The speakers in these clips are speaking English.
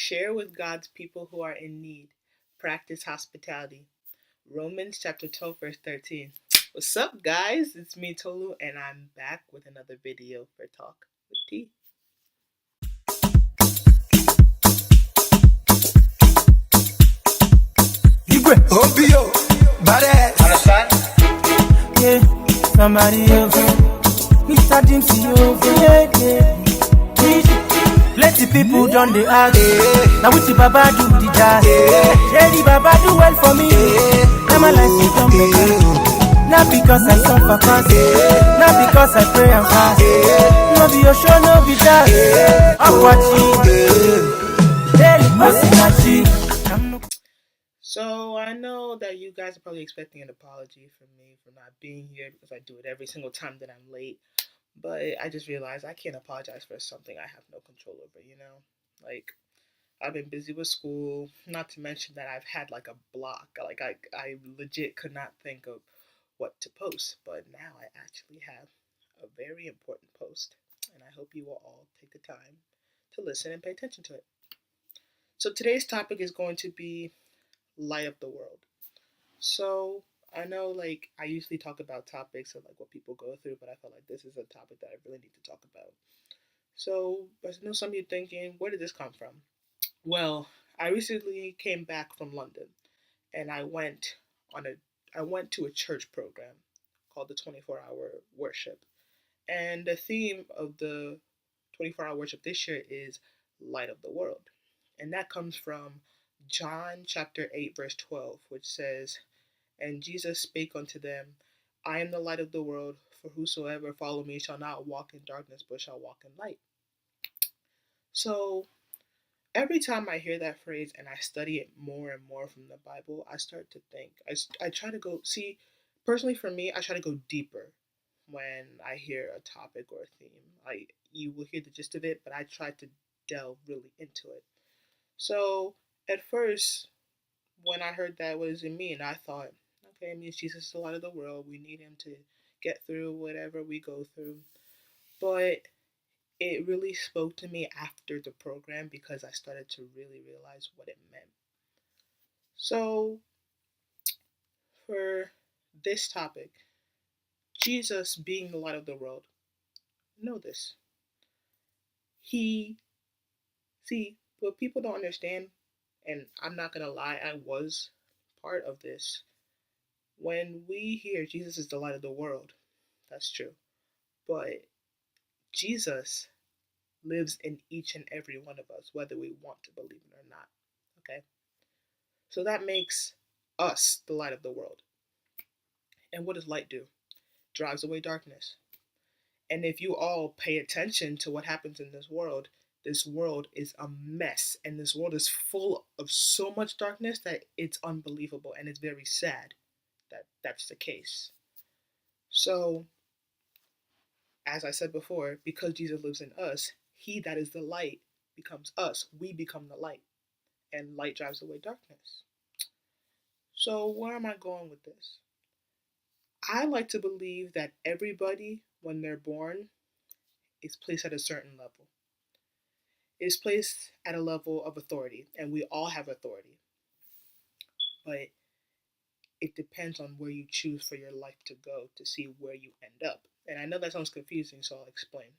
Share with God's people who are in need. Practice hospitality. Romans chapter 12, verse 13. What's up, guys? It's me, Tolu, and I'm back with another video for Talk with T. Obio, badass. Understand? Yeah, somebody else. Mr. Dempsey over, yeah. Plenty people done the ask. Now which the Baba do the jazz? Yeah, the Baba do well for me. Now my life is done better. Not because I suffer fast, not because I pray and fast. No be your show, no be that. I'm watching. Daily Mosinachi. So I know that you guys are probably expecting an apology from me for not being here because I do it every single time that I'm late. But I just realized I can't apologize for something I have no control over, Like, I've been busy with school, not to mention that I've had like a block. Like, I legit could not think of what to post. But now I actually have a very important post. And I hope you will all take the time to listen and pay attention to it. So today's topic is going to be light of the world. So I know, like, I usually talk about topics of like what people go through, but I felt like this is a topic that I really need to talk about. So I know some of you thinking, where did this come from? Well, I recently came back from London, and I went to a church program called the 24-hour worship, and the theme of the 24-hour worship this year is light of the world, and that comes from John chapter 8 verse 12, which says, "And Jesus spake unto them, I am the light of the world, for whosoever follow me shall not walk in darkness, but shall walk in light." So every time I hear that phrase and I study it more and more from the Bible, I start to think. I try to go, see, personally for me, I try to go deeper when I hear a topic or a theme. You will hear the gist of it, but I try to delve really into it. So at first, when I heard that, what does it mean? I thought, okay, it means Jesus is the light of the world. We need him to get through whatever we go through. But it really spoke to me after the program because I started to really realize what it meant. So, for this topic, Jesus being the light of the world, know this. What people don't understand, and I'm not going to lie, I was part of this. When we hear Jesus is the light of the world, that's true. But Jesus lives in each and every one of us, whether we want to believe it or not. Okay? So that makes us the light of the world. And what does light do? Drives away darkness. And if you all pay attention to what happens in this world is a mess. And this world is full of so much darkness that it's unbelievable. And it's very sad that that's the case. So, as I said before, because Jesus lives in us, he that is the light becomes us. We become the light. And light drives away darkness. So where am I going with this? I like to believe that everybody, when they're born, is placed at a certain level. Is placed at a level of authority, and we all have authority. But it depends on where you choose for your life to go to see where you end up. And I know that sounds confusing, so I'll explain.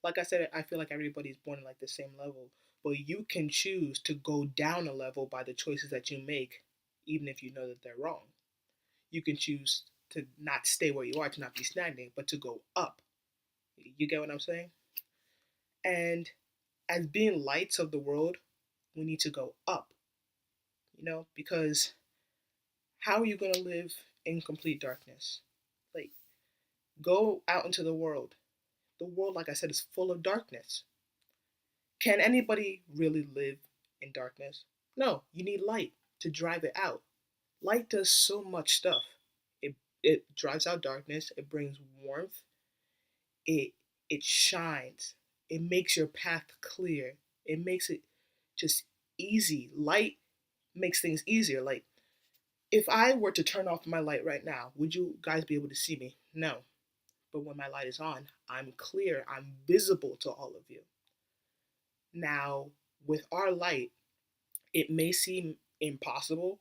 Like I said, I feel like everybody's born at like the same level, but you can choose to go down a level by the choices that you make, even if you know that they're wrong. You can choose to not stay where you are, to not be stagnant, but to go up. You get what I'm saying? And as being lights of the world, we need to go up, because how are you going to live in complete darkness? Like, go out into the world. The world, like I said, is full of darkness. Can anybody really live in darkness? No, you need light to drive it out. Light does so much stuff. It drives out darkness, it brings warmth, it shines, it makes your path clear, it makes it just easy. Light makes things easier. Like, if I were to turn off my light right now, would you guys be able to see me? No. But when my light is on, I'm clear, I'm visible to all of you. Now, with our light, it may seem impossible,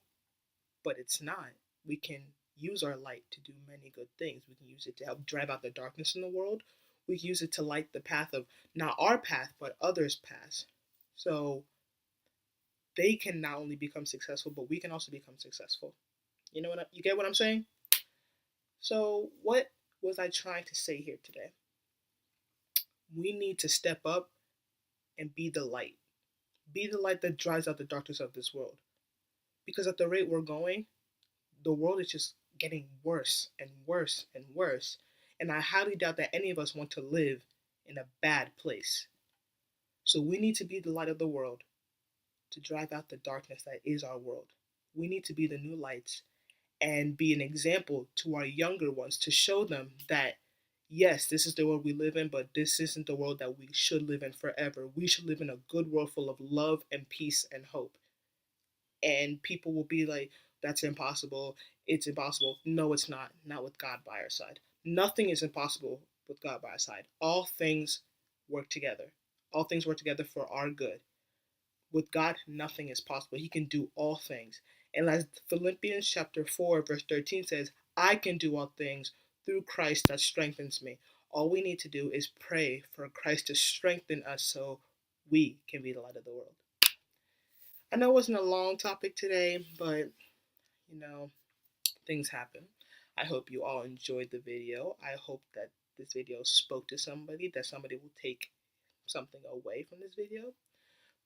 but it's not. We can use our light to do many good things. We can use it to help drive out the darkness in the world. We can use it to light the path of not our path, but others' paths. So they can not only become successful, but we can also become successful. You get what I'm saying? So what was I trying to say here today? We need to step up and be the light. Be the light that drives out the darkness of this world. Because at the rate we're going, the world is just getting worse and worse and worse. And I highly doubt that any of us want to live in a bad place. So we need to be the light of the world to drive out the darkness that is our world. We need to be the new lights and be an example to our younger ones to show them that, yes, this is the world we live in, but this isn't the world that we should live in forever. We should live in a good world full of love and peace and hope. And people will be like, that's impossible. It's impossible. No, it's not. Not with God by our side. Nothing is impossible with God by our side. All things work together. All things work together for our good. With God, nothing is possible. He can do all things. And as Philippians chapter 4, verse 13 says, I can do all things through Christ that strengthens me. All we need to do is pray for Christ to strengthen us so we can be the light of the world. I know it wasn't a long topic today, but, things happen. I hope you all enjoyed the video. I hope that this video spoke to somebody, that somebody will take something away from this video.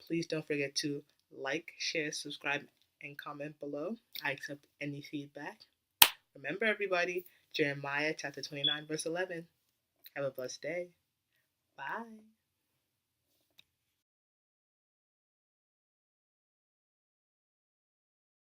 Please don't forget to like, share, subscribe, and comment below. I accept any feedback. Remember, everybody, Jeremiah chapter 29, verse 11. Have a blessed day. Bye.